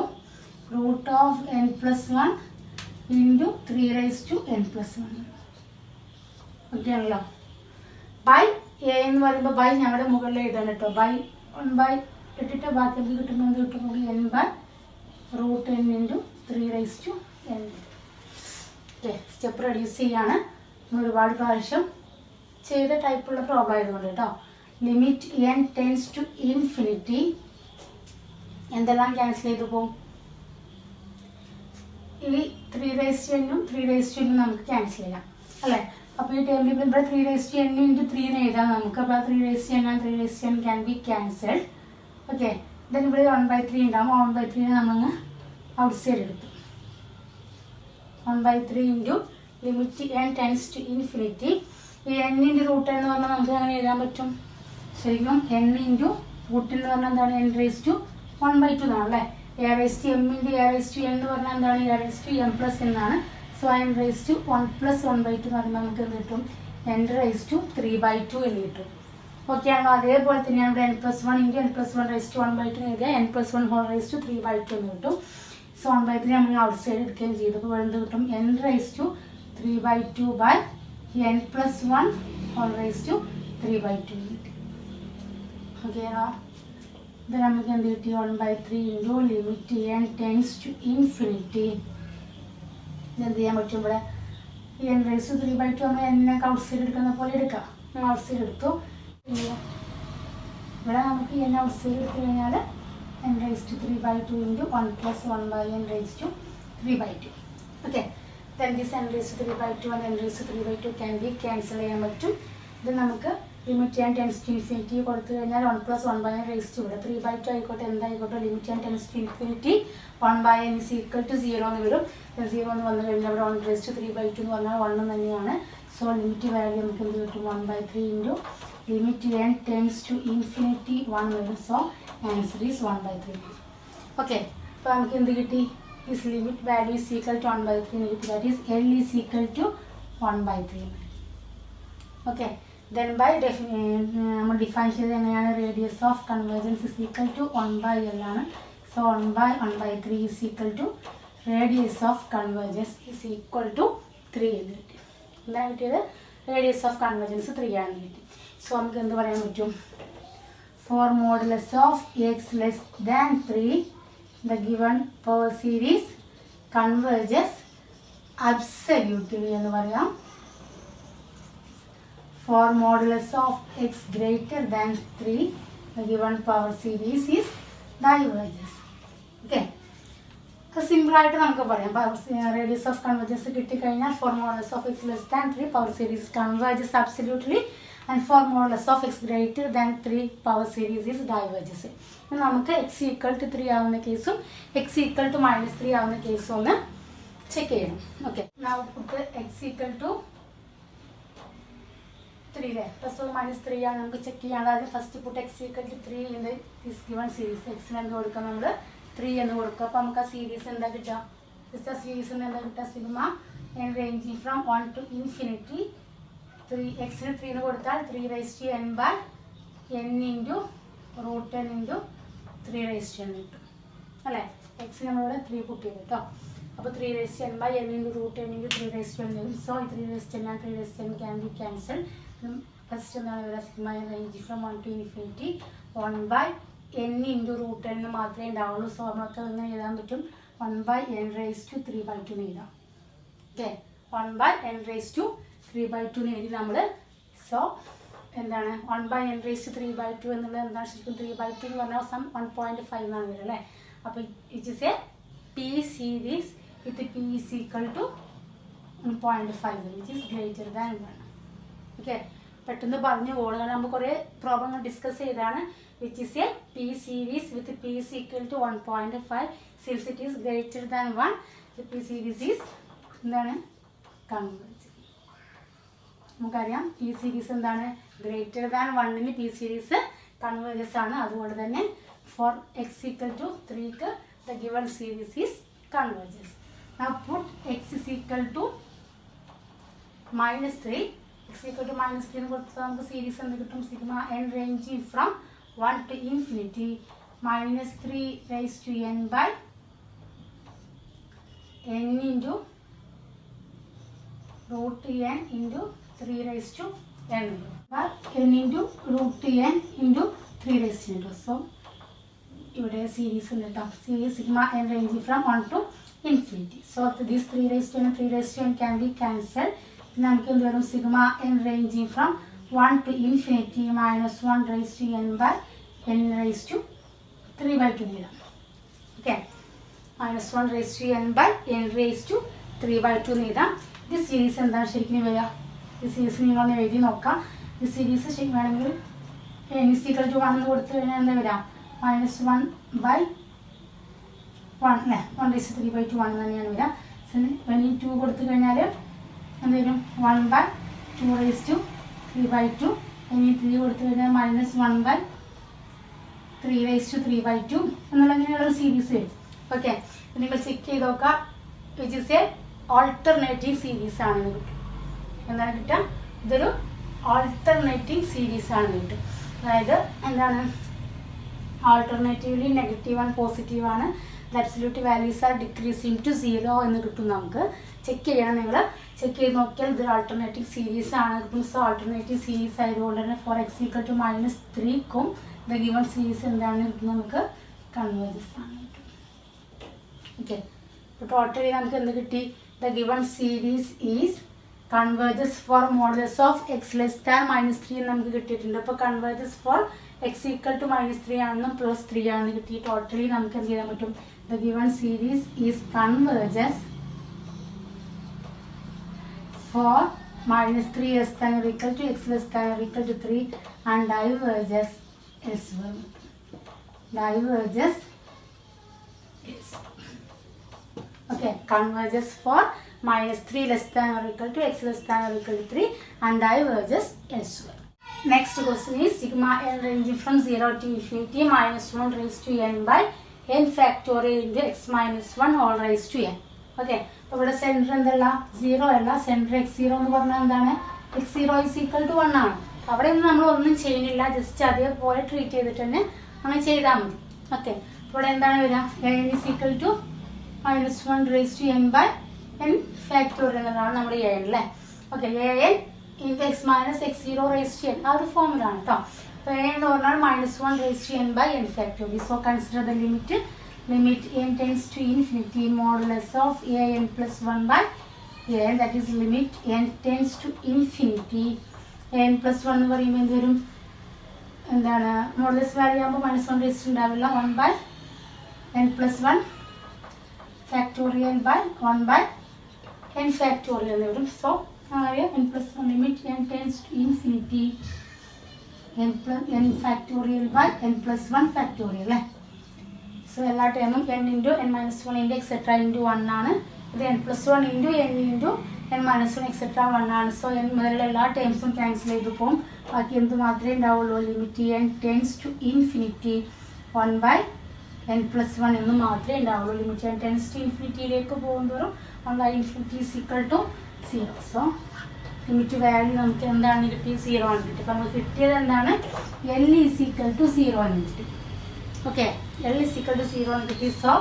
root of n plus one into 3n plus one. Okay ആണല്ലോ. ബൈ എ എന്ന് പറയുമ്പോൾ ബൈ ഞങ്ങളുടെ മുകളിൽ എഴുതാണ് കേട്ടോ. ബൈ 1/, ഇട്ടിട്ട് ബാക്കി എന്ത് കിട്ടുമ്പോൾ എന്ത് കിട്ടും? n/√n into 3n. Okay, step reduce ചെയ്യാണ്. ഒരുപാട് പ്രാവശ്യം ചെയ്ത ടൈപ്പുള്ള പ്രോബ്ലം ആയതുകൊണ്ട് കേട്ടോ. Limit n tends to infinity എന്തെല്ലാം ക്യാൻസൽ ചെയ്തു പോകും? ഈ 3n-ഉം 3n നമുക്ക് ക്യാൻസൽ ചെയ്യാം അല്ലേ? അപ്പോൾ ഈ ടേബിളിൽ ഇവിടെ 3n ഇൻറ്റു 3 എന്ന് എഴുതാം നമുക്ക്. അപ്പോൾ 3n and 3n can be cancelled. Okay, then ഇവിടെ 1/3 ഉണ്ടാകും. 1/3 നമ്മളങ്ങ് ഔട്ട് സൈഡ് എടുത്തു. 1/3 into limit n tends to infinity. ഈ n ഇൻറ്റു റൂട്ട് എന്ന് പറഞ്ഞാൽ നമുക്ക് അങ്ങനെ എഴുതാൻ പറ്റും. ശരിക്കും n ഇൻറ്റു റൂട്ട് എന്ന് പറഞ്ഞാൽ എന്താണ്? n⁻² എന്നാണ് അല്ലേ? a⁻m ഇൻറ്റു a⁻n എന്ന് പറഞ്ഞാൽ എന്താണ്? a⁻m പ്ലസ് എന്നാണ്. സോ n⁻1 പ്ലസ് 1/2 എന്ന് പറയുമ്പോൾ നമുക്ക് എന്ത് കിട്ടും? n⁻3/2 എന്ന് കിട്ടും. ഓക്കെ ആണോ? അതേപോലെ തന്നെയാണ് ഇവിടെ n+1 ഇൻറ്റു n+1/1/2 എഴുതിയാൽ n+1/3/2 എന്ന് കിട്ടും. സോ 1/3 നമ്മൾ ഔട്ട് സൈഡ് എടുക്കുകയും ചെയ്തു. അപ്പോൾ എന്ത് കിട്ടും? n⁻3/2/n+1/3/2 കിട്ടി. ഓക്കെ ആണോ? ഇത് നമുക്ക് എന്ത് കിട്ടി? 1/3 into limit n tends to infinity. ഇതെന്ത് ചെയ്യാൻ പറ്റും? ഇവിടെ n⁻3/2 നമ്മൾ എന്നൊക്കെ ഔട്ട് സൈഡ് എടുക്കുന്ന പോലെ എടുക്കാം. ഔട്ട് സൈഡ് എടുത്തു. ഇവിടെ നമുക്ക് n ഔട്ട് സൈഡ് എടുത്തു കഴിഞ്ഞാൽ n⁻3/2 into 1 + 1/n⁻3/2. Okay, then this n⁻3/2 and n⁻3/2 can be cancel ചെയ്യാൻ പറ്റും. ഇത് നമുക്ക് limit n tends to infinity കൊടുത്തു കഴിഞ്ഞാൽ 1 + 1/n⁻, ഇവിടെ 3/2 ആയിക്കോട്ടെ എന്തായിക്കോട്ടെ, limit n tends to infinity 1/n = 0 എന്ന് വരും. 0 എന്ന് വന്നു കഴിഞ്ഞാൽ ഇവിടെ 1⁻3/2 എന്ന് പറഞ്ഞാൽ 1 തന്നെയാണ്. സോ ലിമിറ്റ് വാല്യൂ നമുക്ക് എന്ത് കിട്ടും? 1/3 into limit n tends to infinity 1 വരും. So answer is 1/3. ഓക്കെ, അപ്പോൾ നമുക്ക് എന്ത് കിട്ടി? This limit value is equal to 1/3 എന്ന് കിട്ടി. That is L is equal to 1/3. Okay, then by നമ്മൾ ഡിഫൈൻ ചെയ്ത് എങ്ങനെയാണ്? Radius of convergence is equal to 1/L ആണ്. So 1/1/3 is equal to radius of convergence is equal to 3 എന്ന് കിട്ടി. എന്താണ് കിട്ടിയത്? റേഡിയസ് ഓഫ് കൺവേർജൻസ് 3 ആണെന്ന് കിട്ടി. സോ നമുക്ക് എന്ത് പറയാൻ പറ്റും? For modulus of x less than 3 the given power series converges absolutely എന്ന് പറയാം. For modulus of x greater than 3, the given power series is diverges. Okay. Simple ആയിട്ട് നമുക്ക് പറയാം. റേഡിയസ് ഓഫ് കൺവേർജൻസ് കിട്ടിക്കഴിഞ്ഞാൽ for modulus of x less than 3 power series converges absolutely and for modulus of x greater than 3 power series is diverges. നമുക്ക് x equal to 3 ആവുന്ന കേസും X equal to -3 ആവുന്ന കേസും ഒന്ന് ചെക്ക് ചെയ്യണം. Okay, now put x equal to 3 +3 ആണ് നമുക്ക് check ചെയ്യാൻ. അതായത് first put x equal to 3 in this given series. എക്സിന് എന്ത് കൊടുക്കാം? നമ്മൾ 3 എന്ന് കൊടുക്കുക. അപ്പോൾ നമുക്ക് ആ സീരീസ് എന്താ കിട്ടുക? സീരീസ് എന്താ കിട്ടുക? Sigma n ranging from 1 to infinity 3 എക്സിന് 3 എന്ന് കൊടുത്താൽ 3n/n into √n into 3n കിട്ടും അല്ലേ? എക്സ് നമ്മളിവിടെ 3 പുട്ട് ചെയ്തു കേട്ടോ. അപ്പോൾ 3n/n into √n into 3n വരും. So 3n and 3n can be cancel. First എന്താണ് വരിക? Sigma n range from 1 to infinity 1/n into √n എന്ന് മാത്രമേ ഉണ്ടാവുള്ളൂ. സോ നമുക്ക് എങ്ങനെ എഴുതാൻ പറ്റും? 1/n⁻3/2 എന്ന് എഴുതാം. ഓക്കെ, 1/n⁻3/2 എന്ന് എഴുതി നമ്മൾ. സോ എന്താണ് 1/n⁻3/2 എന്നുള്ളത് എന്താണ്? ശരിക്കും 3/2 എന്ന് പറഞ്ഞാൽ 1.5 എന്നാണ് വരിക അല്ലേ? അപ്പോൾ it is a p series with p is equal to 1.5 which is greater than 1. Okay, പെട്ടെന്ന് പറഞ്ഞു പോകുന്നത് നമ്മൾ കുറേ പ്രോബ്ലങ്ങൾ ഡിസ്കസ് ചെയ്താണ്. Which is a p series with p is equal to 1.5 since it is greater than 1. P series is എന്താണ്? Converge. നമുക്കറിയാം p series എന്താണ്? ഗ്രേറ്റർ ദാൻ 1ന് പി സീരീസ് കൺവേർജസ് ആണ്. അതുകൊണ്ട് തന്നെ ഫോർ എക്സ് ഈക്വൽ ടു 3ക്ക് the given series is converges. Now put x is equal to minus 3. X equal to minus 3 എന്ന് കൊടുത്താൽ നമുക്ക് സീരീസ് എന്ത് കിട്ടും? Sigma n ranging from 1 to infinity minus 3 raised to n by n into root n into 3 raised to n by n into root n into 3 raised to n. So ഇവിടെ series ഉണ്ട് കേട്ടോ. Series sigma n ranging from 1 to infinity. So this 3 raised to n 3 raised to n can be cancelled. പിന്നെ നമുക്ക് എന്ത് വരും? Sigma n ranging from 1 to infinity minus 1 raised to n by n raised to 3 by 2 എഴുതാം. Okay, minus 1 raised to n by n raised to 3 by 2 എഴുതാം. ഈ series എന്താണ് ശരിക്കും വരിക? ഈ സീരീസ് നിങ്ങളൊന്ന് എഴുതി നോക്കാം. ഈ സീരീസ് ശരി വേണമെങ്കിൽ n is equal to 1 എന്ന് കൊടുത്തു കഴിഞ്ഞാൽ എന്താ വരാം? minus 1 by 1 അല്ലേ, 1 raised to 3 by 2 1 തന്നെയാണ് വരിക. when ഈ 2 കൊടുത്തു കഴിഞ്ഞാൽ എന്ത് വരും? 1 by 2 raised to 3 by 2. ഇനി 3 കൊടുത്തു കഴിഞ്ഞാൽ minus 1 by 3 raised to 3 by 2 എന്നുള്ള ഇങ്ങനെയുള്ള സീരീസ് വരും. ഓക്കെ, നിങ്ങൾ ചെക്ക് ചെയ്ത് നോക്കുക. Which is A alternative series ആണെന്ന് കിട്ടും. എന്താണ് കിട്ടുക? ഇതൊരു ഓൾട്ടർനേറ്റീവ് സീരീസ് ആണെന്ന് കിട്ടും. അതായത് എന്താണ്? ആൾട്ടർനേറ്റീവ്ലി നെഗറ്റീവ് ആൻഡ് പോസിറ്റീവ് ആണ്. Absolute values are decreasing to 0 എന്ന് കിട്ടും. നമുക്ക് ചെക്ക് ചെയ്യണം. നിങ്ങൾ ചെക്ക് ചെയ്ത് നോക്കിയാൽ ഇതൊരു ആൾട്ടർനേറ്റീവ് സീരീസ് ആണ് കിട്ടും. സോ ആൾട്ടർനേറ്റീവ് സീരീസ് ആയതുകൊണ്ട് തന്നെ ഫോർ എക്സ് ഈക്വൽ ടു -3ക്കും ദ ഗിവൺ സീരീസ് എന്താണ് കിട്ടും? നമുക്ക് കൺവേർജസ് ആണ് കിട്ടും. ഓക്കെ, അപ്പോൾ ടോട്ടലി നമുക്ക് എന്ത് കിട്ടി? The given series is converges for modulus of x less than -3 എന്ന് നമുക്ക് കിട്ടിയിട്ടുണ്ട്. അപ്പോൾ converges for x equal to -3 ആണെന്നും +3 ആണെന്ന് കിട്ടി. ടോട്ടലി നമുക്ക് എന്ത് ചെയ്യാൻ പറ്റും? The given series is converges for -3 less than or equal to x less than or equal to 3 and diverges elsewhere. Diverges elsewhere. Okay, converges for -3 less than or equal to x less than or equal to 3 and diverges elsewhere. Next question is sigma n ranging from 0 to infinity -1 raised to n by n factorial into x minus 1 all raised to n. Okay, അപ്പോൾ ഇവിടെ centre എന്തല്ല? 0 അല്ല. Centre x0 എന്ന് പറഞ്ഞാൽ എന്താണ്? x0 is equal to 1 ആണ്. അവിടെ ഒന്നും നമ്മൾ ഒന്നും ചെയ്യുന്നില്ല, ജസ്റ്റ് അതേപോലെ ട്രീറ്റ് ചെയ്തിട്ട് തന്നെ അങ്ങനെ ചെയ്താൽ മതി. ഓക്കെ, ഇവിടെ എന്താണ് വരിക? n is equal to -1 raised to n by n factorial എന്നതാണ് നമ്മുടെ an അല്ലേ. Okay, an into x minus x0 raised to n ആ ഒരു ഫോമിലാണ് കേട്ടോ. അപ്പോൾ a എന്ന് പറഞ്ഞാൽ -1 raised to n by n factorial. So consider the limit n tends to infinity modulus of an plus 1 by an, that is limit n tends to infinity n plus 1 എന്ന് പറയുമ്പോൾ എന്ത് വരും? എന്താണ്? മോഡുലസ് വാല്യൂ ആകുമ്പോൾ -1 raised ഉണ്ടാവില്ല. 1 by n plus 1 factorial by 1 by n factorial എന്ന് വരും. So n plus 1 limit n tends to infinity n factorial by n plus 1 factorial അല്ലേ. സോ എല്ലാ ടേമും n into n minus 1 into etc into 1 ആണ്. ഇത് n plus 1 into n into n minus 1 etc 1 ആണ്. So n മുതലുള്ള എല്ലാ ടേംസും cancel ചെയ്ത് പോകും. ബാക്കി എന്ത് മാത്രമേ ഉണ്ടാവുള്ളൂ? Limit n tends to infinity 1 by n plus 1 എന്ന് മാത്രമേ ഉണ്ടാവുള്ളൂ. ലിമിറ്റ് n tends to ഇൻഫിനിറ്റിയിലേക്ക് പോകുമ്പോഴും 1 by infinity is equal to 0. So limit value നമുക്ക് എന്താണ് കിട്ടി? 0 ആണ് കിട്ടി. അപ്പോൾ നമുക്ക് കിട്ടിയത് എന്താണ്? l is equal to 0 എന്ന് കിട്ടി. Okay, L is equal to 0 and it is so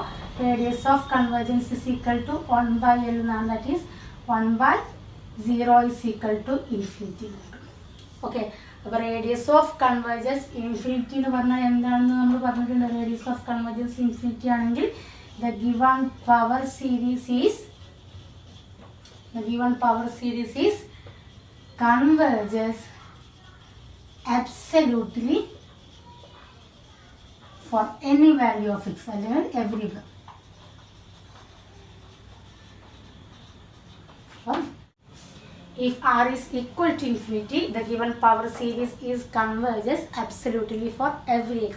radius of convergence is equal to 1 by L now, that is 1 by 0 is equal to infinity. Okay, അപ്പോൾ radius of convergence infinity എന്ന് പറഞ്ഞാൽ എന്താണെന്ന് നമ്മൾ പറഞ്ഞിട്ടുണ്ട്. radius of convergence infinity ആണെങ്കിൽ the given power series is converges absolutely for any value of x, everywhere. If r is equal to infinity, the given power series is converges absolutely for every x.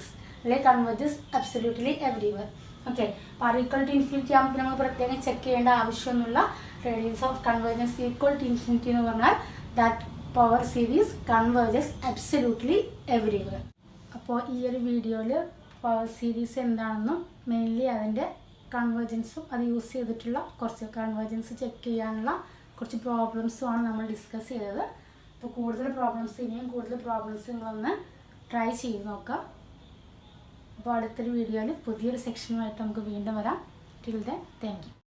Like converges absolutely everywhere. Okay, r equal to infinity ആകുമ്പോൾ നമ്മൾ പ്രത്യേകം check ചെയ്യേണ്ട ആവശ്യമൊന്നുമില്ല. Radius of convergence equal to infinity എന്ന് പറഞ്ഞാൽ that power series converges absolutely everywhere. അപ്പോൾ ഈ ഒരു വീഡിയോയിൽ പവർ സീരീസ് എന്താണെന്നും മെയിൻലി അതിൻ്റെ കൺവേർജൻസും അത് യൂസ് ചെയ്തിട്ടുള്ള കുറച്ച് കൺവേർജൻസ് ചെക്ക് ചെയ്യാനുള്ള കുറച്ച് പ്രോബ്ലംസുമാണ് നമ്മൾ ഡിസ്കസ് ചെയ്തത്. അപ്പോൾ ഇനിയും കൂടുതൽ പ്രോബ്ലംസ് നിങ്ങളൊന്ന് ട്രൈ ചെയ്ത് നോക്കാം. അപ്പോൾ അടുത്തൊരു വീഡിയോയിൽ പുതിയൊരു സെക്ഷനുമായിട്ട് നമുക്ക് വീണ്ടും വരാം. Till then thank you.